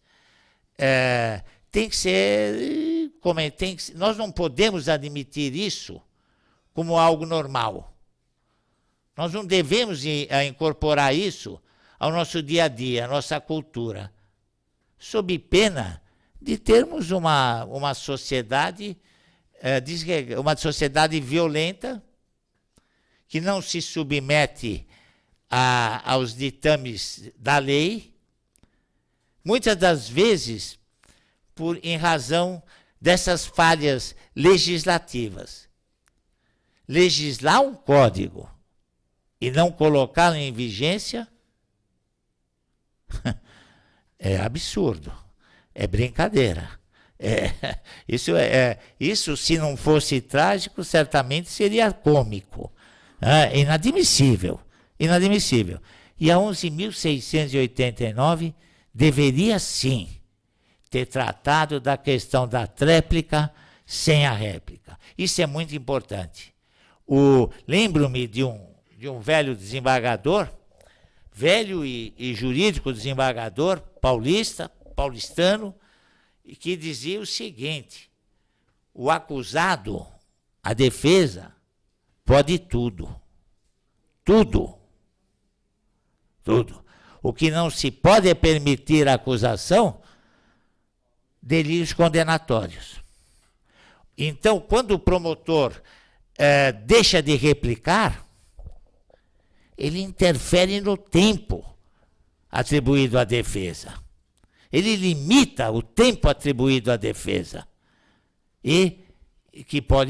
Speaker 2: tem que ser, nós não podemos admitir isso como algo normal. Nós não devemos incorporar isso ao nosso dia a dia, à nossa cultura, sob pena de termos uma sociedade violenta, que não se submete aos ditames da lei, muitas das vezes em razão dessas falhas legislativas. Legislar um código e não colocá-lo em vigência é absurdo, é brincadeira. Isso, se não fosse trágico, certamente seria cômico. Inadmissível. E a 11.689 deveria, sim, ter tratado da questão da tréplica sem a réplica. Isso é muito importante. Lembro-me de um velho desembargador, velho e jurídico desembargador, paulistano, que dizia o seguinte: o acusado, a defesa, pode tudo. O que não se pode é permitir a acusação delírios condenatórios. Então, quando o promotor deixa de replicar, ele interfere no tempo atribuído à defesa. Ele limita o tempo atribuído à defesa. E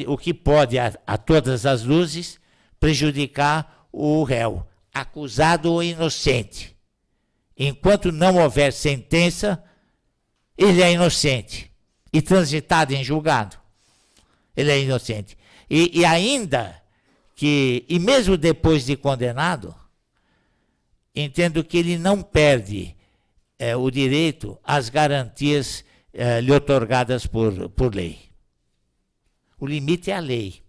Speaker 2: o que pode, a todas as luzes, prejudicar o réu, acusado ou inocente. Enquanto não houver sentença, ele é inocente. E transitado em julgado, ele é inocente. E ainda que, e mesmo depois de condenado, entendo que ele não perde o direito às garantias lhe otorgadas por lei. O limite é a lei.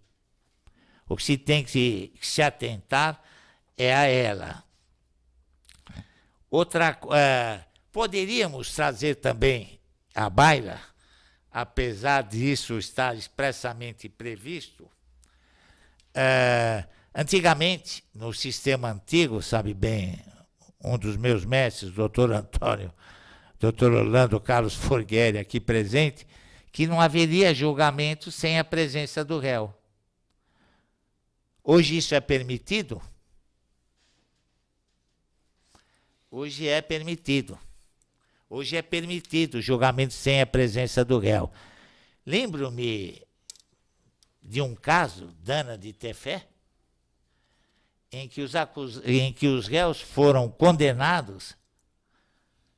Speaker 2: O que se tem que se atentar é a ela. Poderíamos trazer também à baila, apesar disso estar expressamente previsto, antigamente, no sistema antigo, sabe bem, um dos meus mestres, o doutor Orlando Carlos Forghieri, aqui presente, que não haveria julgamento sem a presença do réu. Hoje isso é permitido? Hoje é permitido. Hoje é permitido o julgamento sem a presença do réu. Lembro-me de um caso, Dana de Tefé, em que os réus foram condenados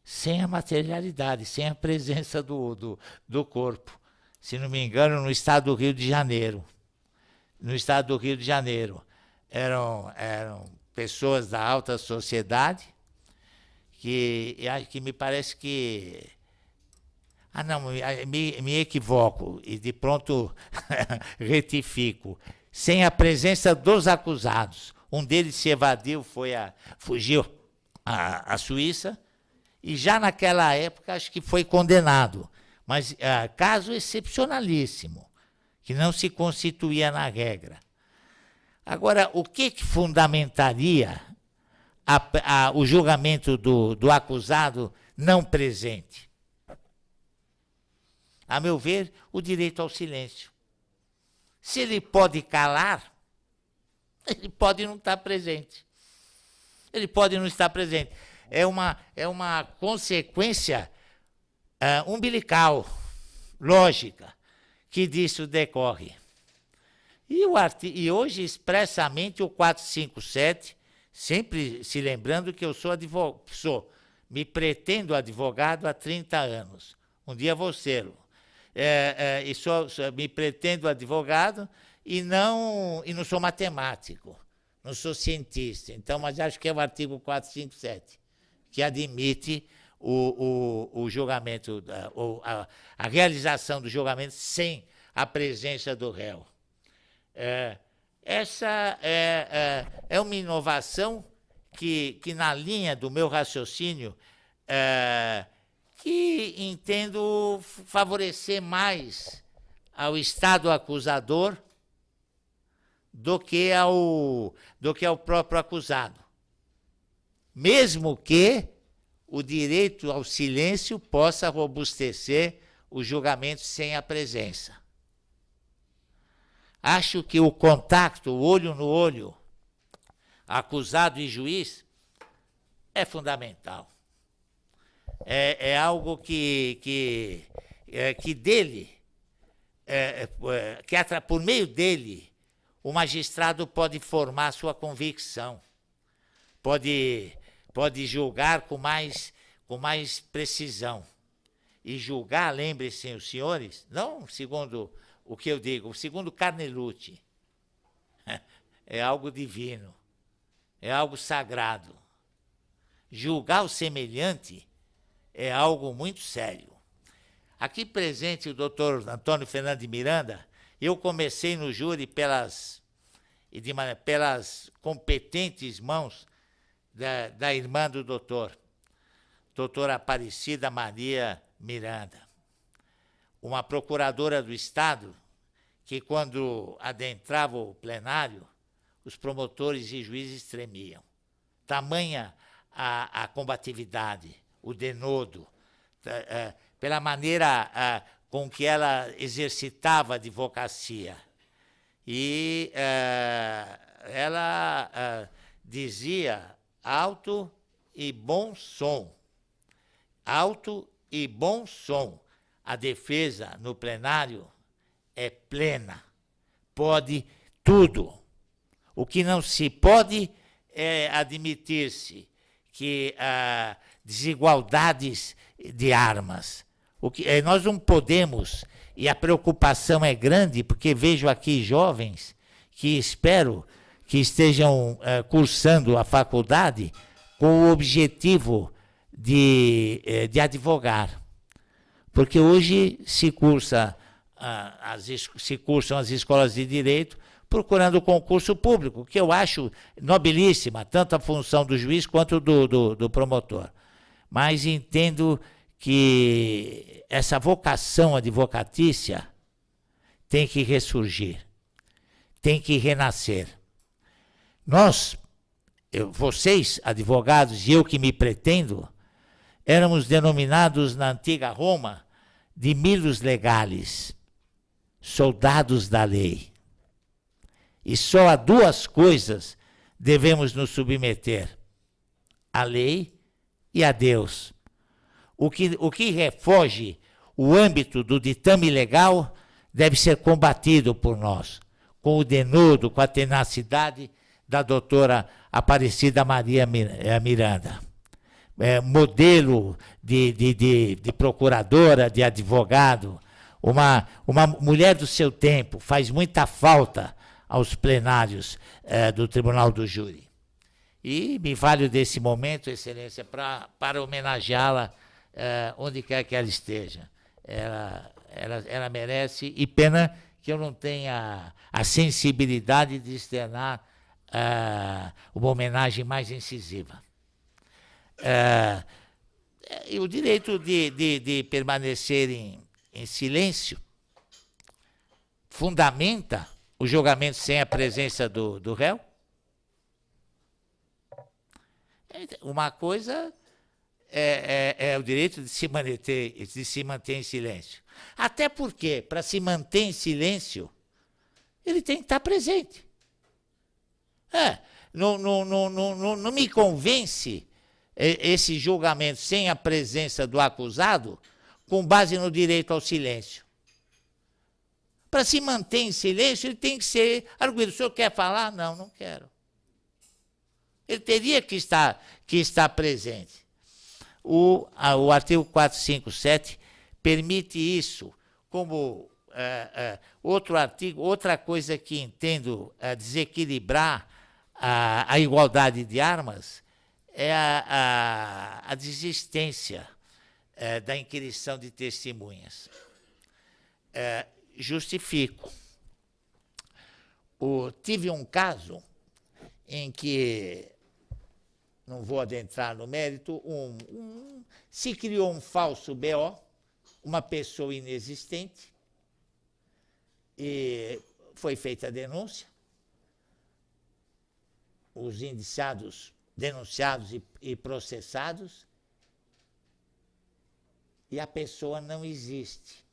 Speaker 2: sem a materialidade, sem a presença do corpo. Se não me engano, no estado do Rio de Janeiro. No estado do Rio de Janeiro. Eram pessoas da alta sociedade que me parece que... me equivoco e de pronto retifico. Sem a presença dos acusados. Um deles se evadiu, fugiu à Suíça, e já naquela época acho que foi condenado. Mas caso excepcionalíssimo, que não se constituía na regra. Agora, o que fundamentaria o julgamento do acusado não presente? A meu ver, o direito ao silêncio. Se ele pode calar, ele pode não estar presente. Ele pode não estar presente. É uma consequência umbilical, lógica, que disso decorre. E hoje, expressamente, o 457, sempre se lembrando que eu me pretendo advogado há 30 anos. Um dia vou sê-lo. Me pretendo advogado e não sou matemático, não sou cientista. Então, mas acho que é o artigo 457, que admite o julgamento, a realização do julgamento sem a presença do réu. Essa é uma inovação que, na linha do meu raciocínio, que entendo favorecer mais ao Estado acusador do que ao próprio acusado. Mesmo que o direito ao silêncio possa robustecer o julgamento sem a presença. Acho que o contato, o olho no olho, acusado e juiz, é fundamental. É algo que dele, por meio dele, o magistrado pode formar sua convicção, pode julgar com mais precisão. E julgar, lembrem-se, os senhores, não segundo o que eu digo, segundo Carnelucci, é algo divino, é algo sagrado. Julgar o semelhante é algo muito sério. Aqui presente o doutor Antônio Fernando de Miranda, eu comecei no júri pelas competentes mãos da irmã do doutora Aparecida Maria Miranda, uma procuradora do Estado que, quando adentrava o plenário, os promotores e juízes tremiam. Tamanha a combatividade, o denodo, pela maneira com que ela exercitava a advocacia. E ela dizia alto e bom som. Alto e bom som. A defesa no plenário é plena. Pode tudo. O que não se pode é admitir-se que desigualdades de armas. Nós não podemos, e a preocupação é grande, porque vejo aqui jovens que espero que estejam cursando a faculdade com o objetivo de advogar. Porque hoje se cursam as escolas de direito procurando o concurso público, que eu acho nobilíssima, tanto a função do juiz quanto do promotor. Mas entendo que essa vocação advocatícia tem que ressurgir, tem que renascer. Vocês, advogados, e eu que me pretendo, éramos denominados na antiga Roma de milos legales, soldados da lei. E só a duas coisas devemos nos submeter: a lei e a Deus. O que refoge o âmbito do ditame legal deve ser combatido por nós, com o denodo, com a tenacidade da doutora Aparecida Maria Miranda. Modelo de procuradora, de advogado, uma mulher do seu tempo, faz muita falta aos plenários do Tribunal do Júri. E me valho desse momento, Excelência, para homenageá-la onde quer que ela esteja. Ela merece, e pena que eu não tenha a sensibilidade de externar uma homenagem mais incisiva. E o direito de permanecer em silêncio fundamenta o julgamento sem a presença do réu? Uma coisa é o direito de se manter em silêncio. Até porque, para se manter em silêncio, ele tem que estar presente. Não me convence esse julgamento sem a presença do acusado com base no direito ao silêncio. Para se manter em silêncio, ele tem que ser arguído. O senhor quer falar? Não, não quero. Ele teria que estar presente. O artigo 457 permite isso, como outro artigo, outra coisa que entendo desequilibrar a igualdade de armas é a desistência da inquirição de testemunhas. Justifico. Tive um caso em que, não vou adentrar no mérito, se criou um falso BO, uma pessoa inexistente, e foi feita a denúncia, os indiciados denunciados e processados, e a pessoa não existe.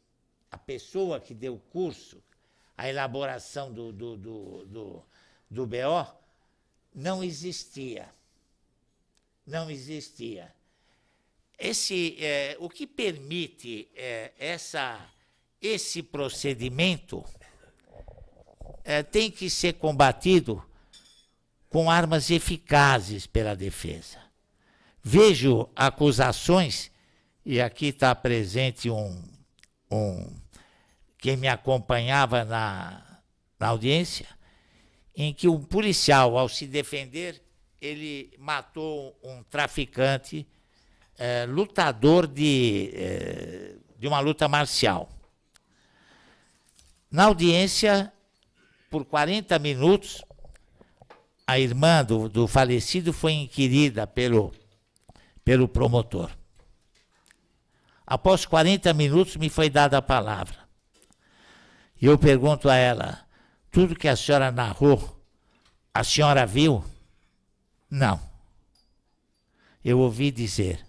Speaker 2: A pessoa que deu curso à elaboração do BO não existia. Não existia. O que permite esse procedimento tem que ser combatido com armas eficazes pela defesa. Vejo acusações, e aqui está presente quem me acompanhava na audiência, em que um policial, ao se defender, ele matou um traficante, lutador de uma luta marcial. Na audiência, por 40 minutos, a irmã do falecido foi inquirida pelo promotor. Após 40 minutos, me foi dada a palavra. E eu pergunto a ela: tudo que a senhora narrou, a senhora viu? Não. Eu ouvi dizer.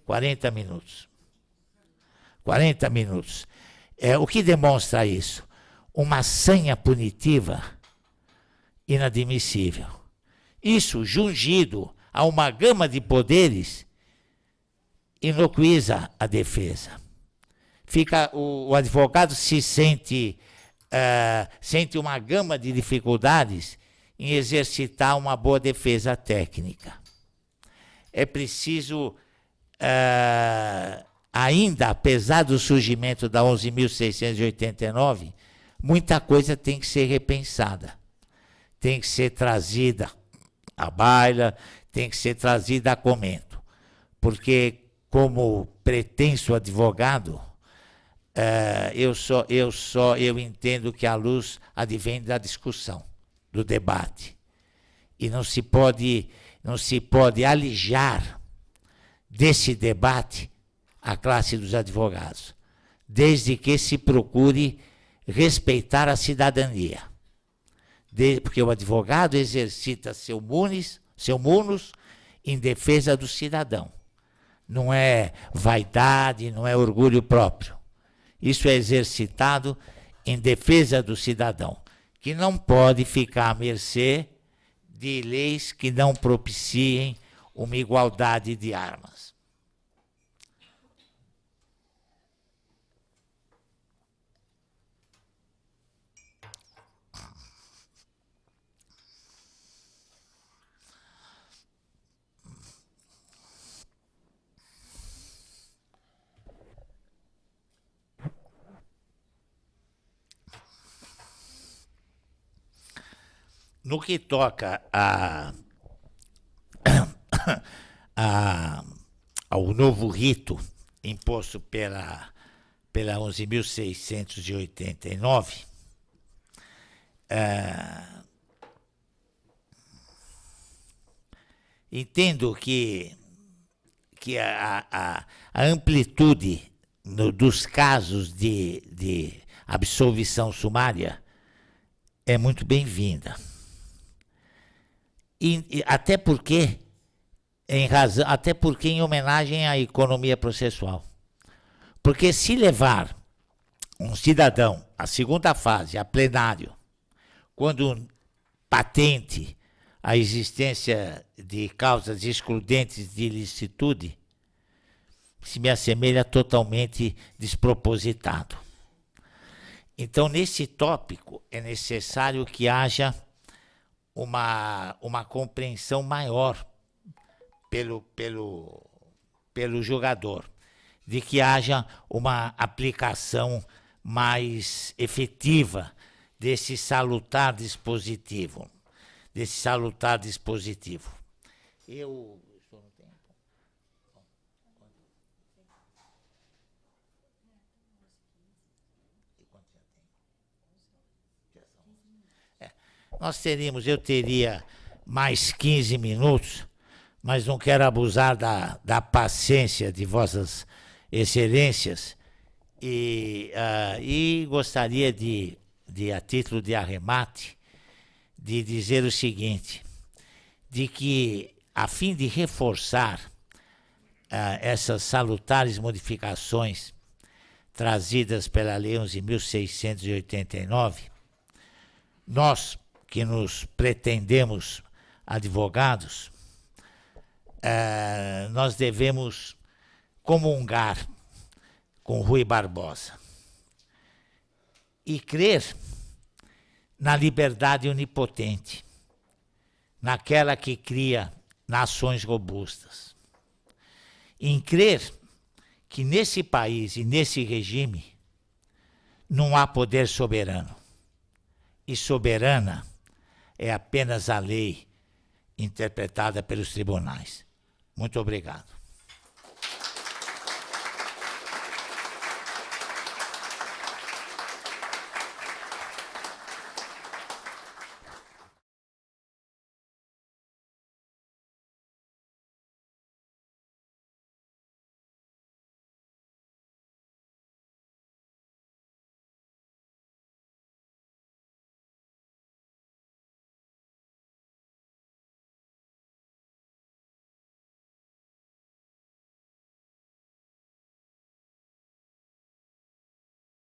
Speaker 2: 40 minutos. 40 minutos. O que demonstra isso? Uma sanha punitiva inadmissível. Isso, jungido a uma gama de poderes, inocuiza a defesa. O advogado sente uma gama de dificuldades em exercitar uma boa defesa técnica. É preciso, ainda, apesar do surgimento da 11.689, muita coisa tem que ser repensada. Tem que ser trazida à baila, tem que ser trazida a comento. Porque, como pretenso advogado, eu entendo que a luz advém da discussão, do debate. E não se pode alijar desse debate a classe dos advogados, desde que se procure respeitar a cidadania. Porque o advogado exercita seu munus em defesa do cidadão. Não é vaidade, não é orgulho próprio. Isso é exercitado em defesa do cidadão, que não pode ficar à mercê de leis que não propiciem uma igualdade de armas. No que toca ao novo rito imposto pela 11.689, entendo que a amplitude dos casos de absolvição sumária é muito bem-vinda. Até porque em homenagem à economia processual. Porque se levar um cidadão à segunda fase, a plenário, quando patente a existência de causas excludentes de ilicitude, se me assemelha totalmente despropositado. Então, nesse tópico, é necessário que haja uma compreensão maior pelo jogador, de que haja uma aplicação mais efetiva desse salutar dispositivo. Eu estou no tempo. Eu teria mais 15 minutos, mas não quero abusar da paciência de vossas excelências e gostaria de, a título de arremate, de dizer o seguinte, de que, a fim de reforçar essas salutares modificações trazidas pela Lei 11.689, nós, que nos pretendemos advogados, nós devemos comungar com Rui Barbosa e crer na liberdade onipotente, naquela que cria nações robustas, em crer que nesse país e nesse regime não há poder soberano, e soberana é apenas a lei interpretada pelos tribunais. Muito obrigado.